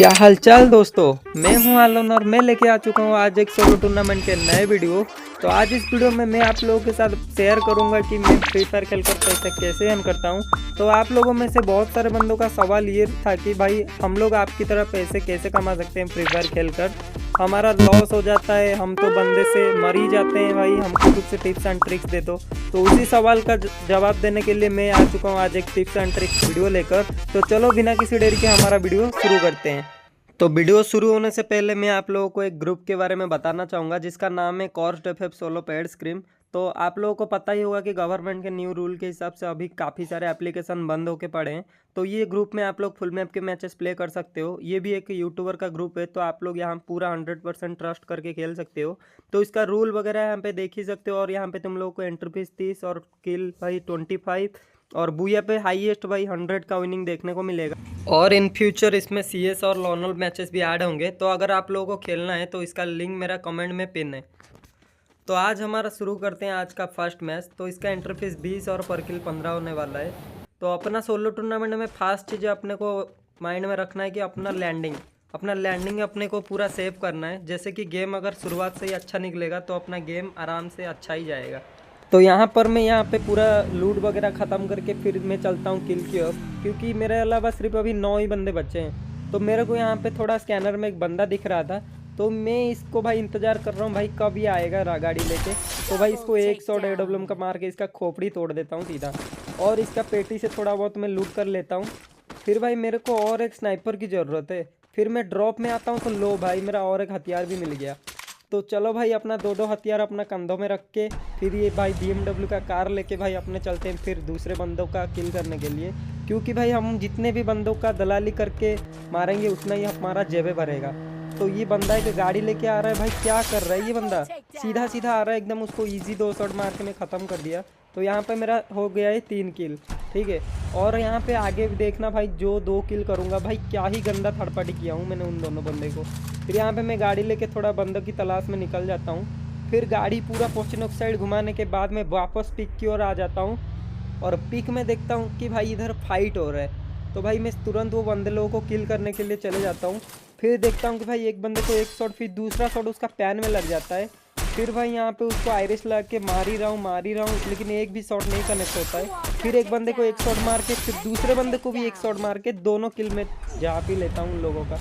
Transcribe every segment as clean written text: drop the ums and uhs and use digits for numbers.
क्या हालचाल दोस्तों, मैं हूं आलोन और मैं लेके आ चुका हूं आज एक सोलो टूर्नामेंट के नए वीडियो। तो आज इस वीडियो में मैं आप लोगों के साथ शेयर करूंगा कि मैं फ्री फायर खेलकर पैसे कैसे अर्न करता हूं। तो आप लोगों में से बहुत सारे बंदों का सवाल ये था कि भाई हम लोग आपकी तरह पैसे कैसे कमा सकते हैं फ्री फायर खेलकर, हमारा लॉस हो जाता है, हम तो बंदे से मर ही जाते हैं, भाई हमको कुछ टिप्स एंड ट्रिक्स दे दो। तो उसी सवाल का जवाब देने के लिए मैं आ चुका हूँ आज एक टिप्स एंड ट्रिक्स वीडियो लेकर। तो चलो बिना किसी देरी के हमारा वीडियो शुरू करते हैं। तो वीडियो शुरू होने से पहले मैं आप लोगों को एक ग्रुप के बारे में बताना चाहूँगा जिसका नाम है कॉर्स्ट एफ सोलो पेड स्क्रीम। तो आप लोगों को पता ही होगा कि गवर्नमेंट के न्यू रूल के हिसाब से अभी काफ़ी सारे एप्लीकेशन बंद होके पड़े हैं। तो ये ग्रुप में आप लोग फुल मैप के मैचेस प्ले कर सकते हो। ये भी एक यूट्यूबर का ग्रुप है, तो आप लोग यहाँ पूरा 100% ट्रस्ट करके खेल सकते हो। तो इसका रूल वगैरह यहाँ पे देख ही सकते हो। और यहाँ पे तुम लोगों को एंट्री फीस 30 और किल भाई 25 और बूया पे हाईएस्ट भाई 100 का विनिंग देखने को मिलेगा। और इन फ्यूचर इसमें CS और लॉनल मैचेस भी ऐड होंगे। तो अगर आप लोगों को खेलना है तो इसका लिंक मेरा कमेंट में पिन है। तो आज हमारा शुरू करते हैं आज का फर्स्ट मैच। तो इसका एंट्री फीस 20 और पर किल 15 होने वाला है। तो अपना सोलो टूर्नामेंट में फास्ट चीज़ अपने को माइंड में रखना है कि अपना लैंडिंग अपने को पूरा सेव करना है। जैसे कि गेम अगर शुरुआत से ही अच्छा निकलेगा तो अपना गेम आराम से अच्छा ही जाएगा। तो यहाँ पर मैं यहाँ पे पूरा लूट वगैरह ख़त्म करके फिर मैं चलता हूँ किल की ओर, क्योंकि मेरे अलावा सिर्फ अभी 9 ही बंदे बचे हैं। तो मेरे को यहाँ पे थोड़ा स्कैनर में एक बंदा दिख रहा था, तो मैं इसको भाई इंतज़ार कर रहा हूँ भाई कब ये आएगा गाड़ी लेके। तो भाई इसको 100 AWM का मार के इसका खोपड़ी तोड़ देता हूँ सीधा, और इसका पेटी से थोड़ा बहुत मैं लूट कर लेता हूँ। फिर भाई मेरे को और एक स्नाइपर की ज़रूरत है। फिर मैं ड्रॉप में आता हूँ तो लो भाई मेरा और एक हथियार भी मिल गया। तो चलो भाई अपना दो हथियार अपना कंधों में रख के फिर ये भाई BMW का कार लेके भाई अपने चलते हैं फिर दूसरे बंदों का किल करने के लिए। क्योंकि भाई हम जितने भी बंदों का दलाली करके मारेंगे उतना ही हमारा जेबे भरेगा। तो ये बंदा एक गाड़ी लेके आ रहा है, भाई क्या कर रहा है ये बंदा, सीधा सीधा आ रहा है एकदम, उसको ईजी 2 शॉट मार के मैं ख़त्म कर दिया। तो यहाँ पे मेरा हो गया है 3 किल, ठीक है। और यहाँ पे आगे देखना भाई जो 2 किल करूँगा, भाई क्या ही गंदा थर्ड किया हूँ मैंने उन दोनों बंदे को। फिर यहाँ पे मैं गाड़ी लेके थोड़ा बंदों की तलाश में निकल जाता हूँ। फिर गाड़ी पूरा पोस्टिनोक साइड घुमाने के बाद मैं वापस पिक की ओर आ जाता हूँ। और पिक में देखता हूँ कि भाई इधर फाइट हो रहा है, तो भाई मैं तुरंत वो बंदे लोगों को किल करने के लिए चले जाता हूँ। फिर देखता हूँ कि भाई एक बंदे को एक शॉट, फिर दूसरा शॉट उसका पैन में लग जाता है। फिर भाई यहाँ पे उसको आयरिस लगा के मार ही रहा हूँ, लेकिन एक भी शॉट नहीं कनेक्ट होता है। फिर एक बंदे को एक शॉट मार के फिर दूसरे बंदे को भी एक शॉट मार के दोनों किल में जा भी लेता हूँ उन लोगों का।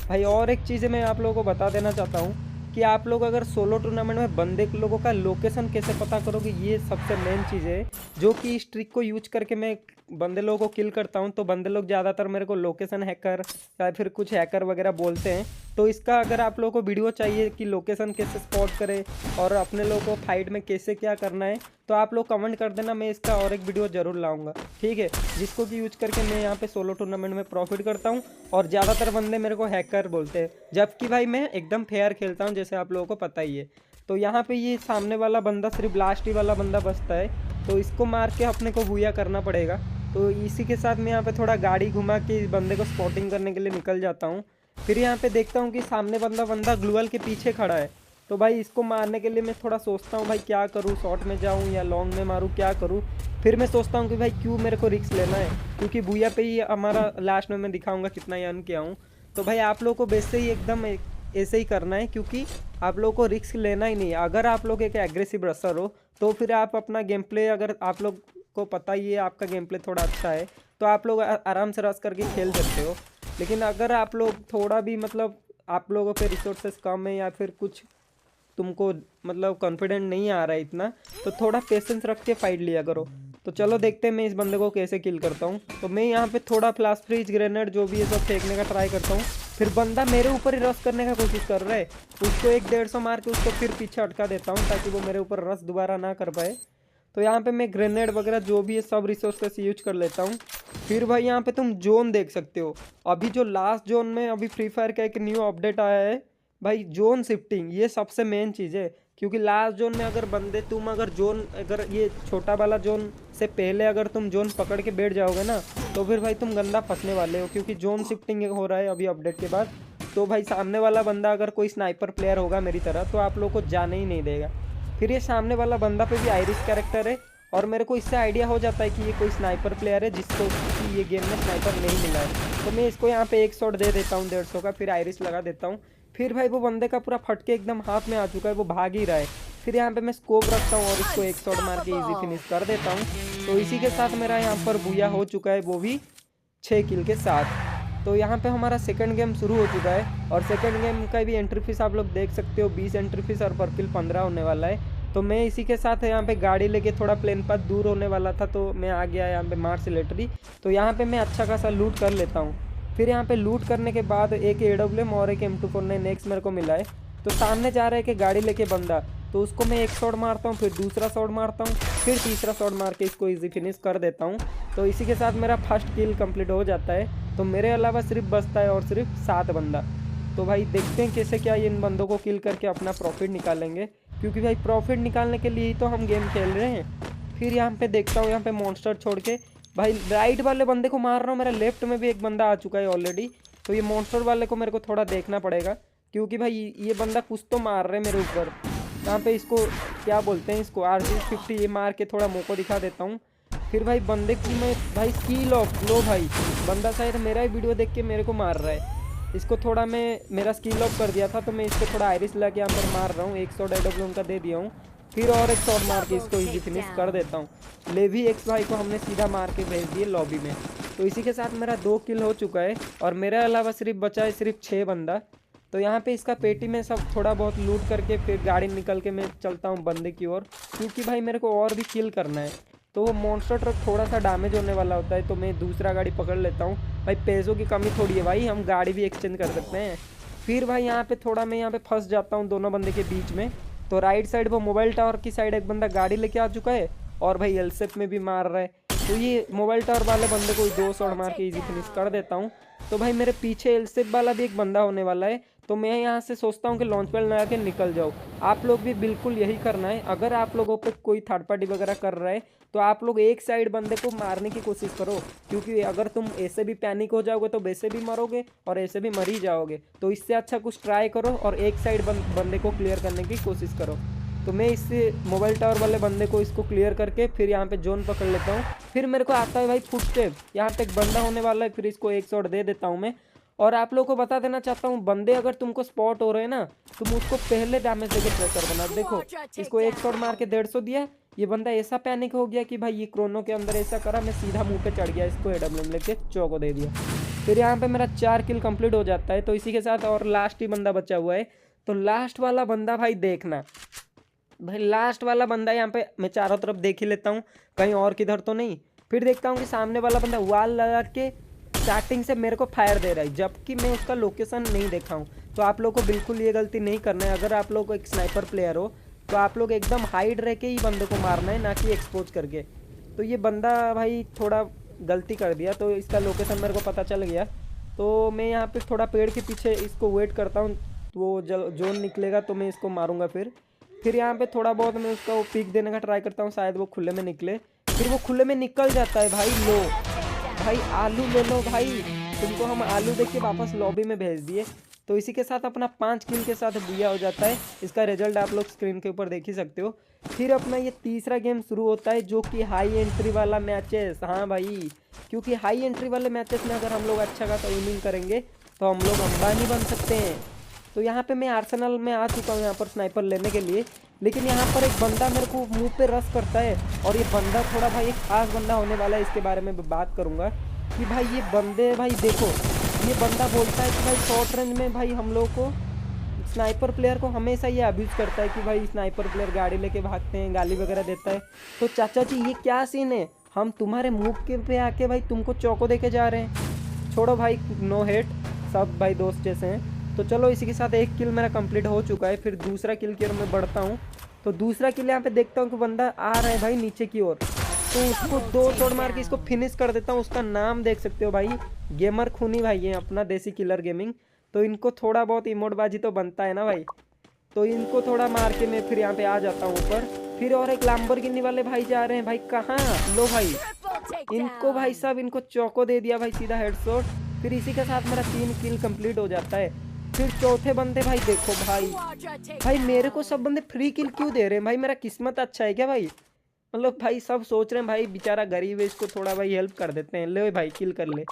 भाई और एक चीज़ मैं आप लोगों को बता देना चाहता हूँ कि आप लोग अगर सोलो टूर्नामेंट में बंदे लोगों का लोकेशन कैसे पता करोगे, ये सबसे मेन चीज़ है। जो कि इस ट्रिक को यूज करके मैं बंदे लोगों को किल करता हूँ, तो बंदे लोग ज़्यादातर मेरे को लोकेशन हैकर या फिर कुछ हैकर वगैरह बोलते हैं। तो इसका अगर आप लोगों को वीडियो चाहिए कि लोकेशन कैसे स्पॉट करें और अपने लोगों को फाइट में कैसे क्या करना है, तो आप लोग कमेंट कर देना, मैं इसका और एक वीडियो ज़रूर लाऊंगा, ठीक है। जिसको कि यूज करके मैं यहाँ पे सोलो टूर्नामेंट में प्रॉफिट करता हूँ। और ज़्यादातर बंदे मेरे को हैकर बोलते हैं, जबकि भाई मैं एकदम फेयर खेलता हूँ जैसे आप लोगों को पता ही है। तो यहाँ पे ये सामने वाला बंदा सिर्फ लास्ट ही वाला बंदा बचता है, तो इसको मार के अपने को भूया करना पड़ेगा। तो इसी के साथ मैं यहाँ पे थोड़ा गाड़ी घुमा के इस बंदे को स्पॉटिंग करने के लिए निकल जाता हूँ। फिर यहाँ पे देखता हूँ कि सामने बंदा ग्लूअल के पीछे खड़ा है। तो भाई इसको मारने के लिए मैं थोड़ा सोचता हूँ भाई क्या करूँ, शॉर्ट में जाऊँ या लॉन्ग में मारूँ, क्या करूँ। फिर मैं सोचता हूँ कि भाई क्यों मेरे को रिस्क लेना है, क्योंकि भूया पे ही हमारा लास्ट में मैं दिखाऊँगा कितना अर्न किया हूँ। तो भाई आप लोगों को वैसे ही एकदम ऐसे ही करना है, क्योंकि आप लोगों को रिस्क लेना ही नहीं है। अगर आप लोग एक एग्रेसिव रसर हो तो फिर आप अपना गेम प्ले, अगर आप लोग को पता ही है आपका गेम प्ले थोड़ा अच्छा है, तो आप लोग आराम से रस करके खेल सकते हो। लेकिन अगर आप लोग थोड़ा भी मतलब आप लोगों पे रिसोर्सेस कम है या फिर कुछ तुमको मतलब कॉन्फिडेंट नहीं आ रहा है इतना, तो थोड़ा पेशेंस रख के फाइट लिया करो। तो चलो देखते हैं मैं इस बंदे को कैसे किल करता हूँ। तो मैं यहाँ पे थोड़ा फ्लाश फ्रीज ग्रेनेड जो भी है सब फेंकने का ट्राई करता हूँ। फिर बंदा मेरे ऊपर ही रश करने का कोशिश कर रहा है, उसको 100-150 मार के उसको फिर पीछे अटका देता हूँ ताकि वो मेरे ऊपर रश दोबारा ना कर पाए। तो यहाँ पे मैं ग्रेनेड वगैरह जो भी है सब रिसोर्सेस यूज कर लेता हूँ। फिर भाई यहाँ पे तुम जोन देख सकते हो, अभी जो लास्ट जोन में अभी फ्री फायर का एक न्यू अपडेट आया है भाई, जोन शिफ्टिंग, ये सबसे मेन चीज़ है। क्योंकि लास्ट जोन में अगर बंदे तुम अगर ये छोटा वाला जोन से पहले अगर तुम जोन पकड़ के बैठ जाओगे ना, तो फिर भाई तुम गंदा फंसने वाले हो, क्योंकि जोन शिफ्टिंग हो रहा है अभी अपडेट के बाद। तो भाई सामने वाला बंदा अगर कोई स्नाइपर प्लेयर होगा मेरी तरह, तो आप लोग को जाने ही नहीं देगा। फिर ये सामने वाला बंदा पे भी आयरिस कैरेक्टर है, और मेरे को इससे आइडिया हो जाता है कि ये कोई स्नाइपर प्लेयर है जिसको कि ये गेम में स्नाइपर नहीं मिला है। तो मैं इसको यहाँ पे एक शॉट दे देता हूँ 150 का, फिर आयरिस लगा देता हूँ। फिर भाई वो बंदे का पूरा फटके एकदम हाथ में आ चुका है, वो भाग ही रहा है। फिर यहाँ पे मैं स्कोप रखता हूँ और इसको एक शॉट मार के इजी फिनिश कर देता हूँ। तो इसी के साथ मेरा यहाँ पर बुया हो चुका है, वो भी 6 किल के साथ। तो यहाँ पे हमारा सेकंड गेम शुरू हो चुका है और सेकंड गेम का भी एंट्री फीस आप लोग देख सकते हो 20 एंट्री फीस और पर किल 15 होने वाला है। तो मैं इसी के साथ यहाँ पे गाड़ी लेके थोड़ा प्लेन पाथ दूर होने वाला था, तो मैं आ गया यहाँ पे मार्स सिलेटरी। तो यहाँ पे मैं अच्छा खासा लूट कर लेता हूँ। फिर यहाँ पे लूट करने के बाद एक AWM और एक M249 नेक्स्ट मेरे को मिला है। तो सामने जा रहा है कि गाड़ी लेके बंदा, तो उसको मैं एक शॉट मारता हूँ, फिर दूसरा शॉट मारता हूँ, फिर तीसरा शॉट मार के इसको इजी फिनिश कर देता हूँ। तो इसी के साथ मेरा फर्स्ट किल कंप्लीट हो जाता है। तो मेरे अलावा सिर्फ बचता है और सिर्फ 7 बंदा। तो भाई देखते हैं कैसे क्या इन बंदों को किल करके अपना प्रॉफिट निकालेंगे, क्योंकि भाई प्रॉफिट निकालने के लिए ही तो हम गेम खेल रहे हैं। फिर यहाँ पे देखता हूँ, यहाँ पे मॉन्स्टर छोड़ के भाई राइट वाले बंदे को मार रहा हूँ। मेरा लेफ्ट में भी एक बंदा आ चुका है ऑलरेडी। तो ये मॉन्स्टर वाले को मेरे को थोड़ा देखना पड़ेगा, क्योंकि भाई ये बंदा कुछ तो मार रहे हैं मेरे ऊपर। यहाँ पे इसको क्या बोलते हैं, इसको RG50 ये मार के थोड़ा मुँह को दिखा देता हूँ। फिर भाई बंदे की मैं भाई स्किल ऑफ लो, भाई बंदा शायद मेरा ही वीडियो देख के मेरे को मार रहा है। इसको थोड़ा मैं मेरा स्किल ऑफ कर दिया था, तो मैं इसको थोड़ा आयरिस लगा के यहाँ पर मार रहा हूँ। एक शॉट AWM का दे दिया हूँ, फिर और एक शॉट मार के इसको इजी फिनिश कर देता हूँ। लेवी एक्स भाई को हमने सीधा मार के भेज दिए लॉबी में। तो इसी के साथ मेरा 2 किल हो चुका है और मेरे अलावा सिर्फ बचा है सिर्फ 6 बंदा। तो यहाँ पे इसका पेटी में सब थोड़ा बहुत लूट करके फिर गाड़ी निकल के मैं चलता हूँ बंदे की ओर, क्योंकि भाई मेरे को और भी किल करना है। तो वो मॉन्स्टर ट्रक थोड़ा सा डैमेज होने वाला होता है, तो मैं दूसरा गाड़ी पकड़ लेता हूँ। भाई पैसों की कमी थोड़ी है भाई, हम गाड़ी भी एक्सचेंज कर सकते हैं। फिर भाई यहाँ पे थोड़ा मैं यहाँ पे फंस जाता हूँ दोनों बंदे के बीच में। तो राइट साइड वो मोबाइल टावर की साइड एक बंदा गाड़ी लेके आ चुका है और भाई एलसेप में भी मार रहा है। तो ये मोबाइल टावर वाले बंदे को 2 शॉट मार के इजी फिनिश कर देता हूँ। तो भाई मेरे पीछे एलसेप वाला भी एक बंदा होने वाला है, तो मैं यहाँ से सोचता हूँ कि लॉन्च पैड लगा के निकल जाओ। आप लोग भी बिल्कुल यही करना है। अगर आप लोगों पे कोई थर्ड पार्टी वगैरह कर रहा है तो आप लोग एक साइड बंदे को मारने की कोशिश करो, क्योंकि अगर तुम ऐसे भी पैनिक हो जाओगे तो वैसे भी मरोगे और ऐसे भी मर ही जाओगे। तो इससे अच्छा कुछ ट्राई करो और एक साइड बंदे को क्लियर करने की कोशिश करो। तो मैं इससे मोबाइल टावर वाले बंदे को इसको क्लियर करके फिर यहाँ पे जोन पकड़ लेता हूँ। फिर मेरे को आता है भाई फुटस्टेप, यहाँ पे एक बंदा होने वाला है, फिर इसको एक शॉट दे देता हूँ मैं। और आप लोगों को बता देना चाहता हूँ, बंदे अगर तुमको स्पॉट हो रहे हैं ना, तुम उसको पहले डैमेज देके ट्रेस कर देना। देखो इसको एक शॉट मार के 150 दिया, ये बंदा ऐसा पैनिक हो गया कि भाई ये क्रोनो के अंदर ऐसा करा, मैं सीधा मुंह पे चढ़ गया, इसको AWM लेके चौको दे दिया। फिर यहाँ पे मेरा 4 किल कंप्लीट हो जाता है। तो इसी के साथ और लास्ट ही बंदा बचा हुआ है। तो लास्ट वाला बंदा भाई देखना, भाई लास्ट वाला बंदा यहाँ पे मैं चारों तरफ देख ही लेता हूँ कहीं और किधर तो नहीं। फिर देखता हूँ कि सामने वाला बंदा वाल लगा के स्टार्टिंग से मेरे को फायर दे रहा है, जबकि मैं उसका लोकेशन नहीं देखा हूँ। तो आप लोग को बिल्कुल ये गलती नहीं करना है। अगर आप लोग एक स्नाइपर प्लेयर हो तो आप लोग एकदम हाइड रह के ही बंदे को मारना है, ना कि एक्सपोज करके। तो ये बंदा भाई थोड़ा गलती कर दिया, तो इसका लोकेशन मेरे को पता चल गया। तो मैं यहाँ पे थोड़ा पेड़ के पीछे इसको वेट करता हूँ, तो वो जोन निकलेगा तो मैं इसको मारूंगा। फिर यहाँ पे थोड़ा बहुत मैं उसका वो पिक देने का ट्राई करता हूँ, शायद वो खुले में निकले। फिर वो खुले में निकल जाता है भाई। लो भाई आलू ले लो भाई, तुमको हम आलू देख के वापस लॉबी में भेज दिए। तो इसी के साथ अपना 5 किल के साथ बुया हो जाता है। इसका रिजल्ट आप लोग स्क्रीन के ऊपर देख ही सकते हो। फिर अपना ये तीसरा गेम शुरू होता है, जो कि हाई एंट्री वाला मैचेस। हाँ भाई, क्योंकि हाई एंट्री वाले मैचेस में अगर हम लोग अच्छा खासा विनिंग करेंगे तो हम लोग अंबानी बन सकते हैं। तो यहाँ पे मैं आर्सेनल में आ चुका हूँ यहाँ पर स्नाइपर लेने के लिए, लेकिन यहाँ पर एक बंदा मेरे को मुंह पे रश करता है। और ये बंदा थोड़ा भाई एक खास बंदा होने वाला है, इसके बारे में बात करूँगा कि भाई ये बंदे भाई देखो, ये बंदा बोलता है कि भाई शॉर्ट रेंज में भाई हम लोग को स्नाइपर प्लेयर को हमेशा ये अब्यूज़ करता है कि भाई स्नाइपर प्लेयर गाड़ी लेके भागते हैं, गाली वगैरह देता है। तो चाचा जी ये क्या सीन है, हम तुम्हारे मुँह के पे आके भाई तुमको चौको देके जा रहे हैं। छोड़ो भाई, नो हेट, सब भाई दोस्त जैसे हैं। तो चलो इसी के साथ एक किल मेरा कंप्लीट हो चुका है। फिर दूसरा किल की ओर मैं बढ़ता हूँ। तो दूसरा किल यहाँ पे देखता हूँ कि बंदा आ रहा है भाई नीचे की ओर, तो उसको 2 शॉट मार के इसको फिनिश कर देता हूँ। उसका नाम देख सकते हो भाई, गेमर खूनी भाई है अपना, देसी किलर गेमिंग। तो इनको थोड़ा बहुत इमोटबाजी तो बनता है ना भाई, तो इनको थोड़ा मार के मैं फिर यहाँ पे आ जाता हूँ ऊपर। फिर और एक लैम्बोर्गिनी वाले भाई जा रहे हैं भाई, कहाँ लो भाई, इनको भाई साहब इनको चौको दे दिया भाई, सीधा हेडशॉट। फिर इसी के साथ मेरा 3 किल कंप्लीट हो जाता है। फिर चौथे बंदे भाई देखो भाई मेरे को सब बंदे फ्री किल क्यों दे रहे हैं भाई, मेरा किस्मत अच्छा है क्या भाई। मतलब भाई सब सोच रहे हैं भाई बेचारा गरीब है, इसको थोड़ा भाई हेल्प कर देते हैं। ले भाई किल कर ले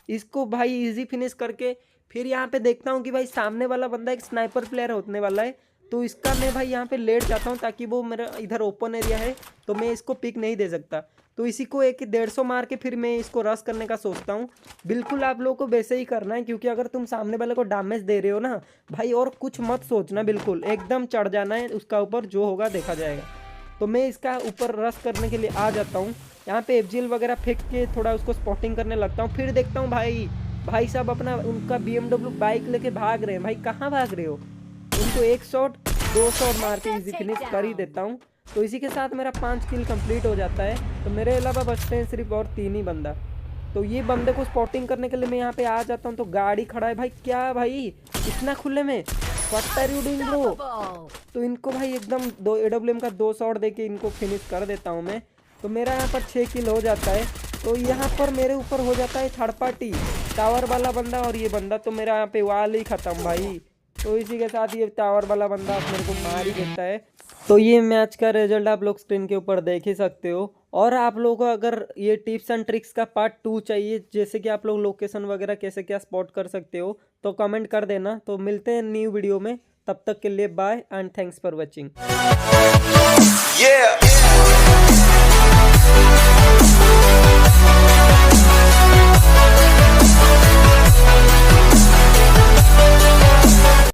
इसको भाई, इजी फिनिश करके। फिर यहाँ पे देखता हूँ कि भाई सामने वाला बंदा एक स्नाइपर प्लेयर होने वाला है, तो इसका मैं भाई यहाँ पे लेट जाता हूँ ताकि वो मेरा इधर ओपन एरिया है तो मैं इसको पिक नहीं दे सकता। तो इसी को 150 मार के फिर मैं इसको रश करने का सोचता हूँ। बिल्कुल आप लोगों को वैसे ही करना है, क्योंकि अगर तुम सामने वाले को डैमेज दे रहे हो ना भाई, और कुछ मत सोचना, बिल्कुल एकदम चढ़ जाना है उसका ऊपर, जो होगा देखा जाएगा। तो मैं इसका ऊपर रश करने के लिए आ जाता हूँ। यहाँ पे एफजीएल वगैरह फेंक के थोड़ा उसको स्पॉटिंग करने लगता हूँ। फिर देखता हूँ भाई साहब अपना उनका BMW बाइक लेके भाग रहे हैं। भाई कहाँ भाग रहे हो? उनको 1 शॉट 2 शॉट मार के इजी फिनिश कर ही देता हूँ। तो इसी के साथ मेरा 5 किल कंप्लीट हो जाता है। तो मेरे अलावा बचते हैं सिर्फ और 3 ही बंदा। तो ये बंदे को स्पॉटिंग करने के लिए मैं यहाँ पे आ जाता हूँ। तो गाड़ी खड़ा है भाई, क्या भाई इतना खुले में, what are you doing bro? तो इनको भाई एकदम दो AWM का 2 शॉट देके इनको फिनिश कर देता हूँ मैं। तो मेरा यहाँ पर 6 किल हो जाता है। तो यहाँ पर मेरे ऊपर हो जाता है थर्ड पार्टी टावर वाला बंदा और ये बंदा, तो मेरा यहाँ पे वाल ही खत्म भाई। तो इसी के साथ ये टावर वाला बंदा मेरे को मार ही देता है। तो ये मैच का रिजल्ट आप लोग स्क्रीन के ऊपर देख ही सकते हो। और आप लोगों को अगर ये टिप्स एंड ट्रिक्स का पार्ट 2 चाहिए, जैसे कि आप लोग लोकेशन वगैरह कैसे क्या स्पॉट कर सकते हो, तो कमेंट कर देना। तो मिलते हैं न्यू वीडियो में, तब तक के लिए bye and thanks for watching.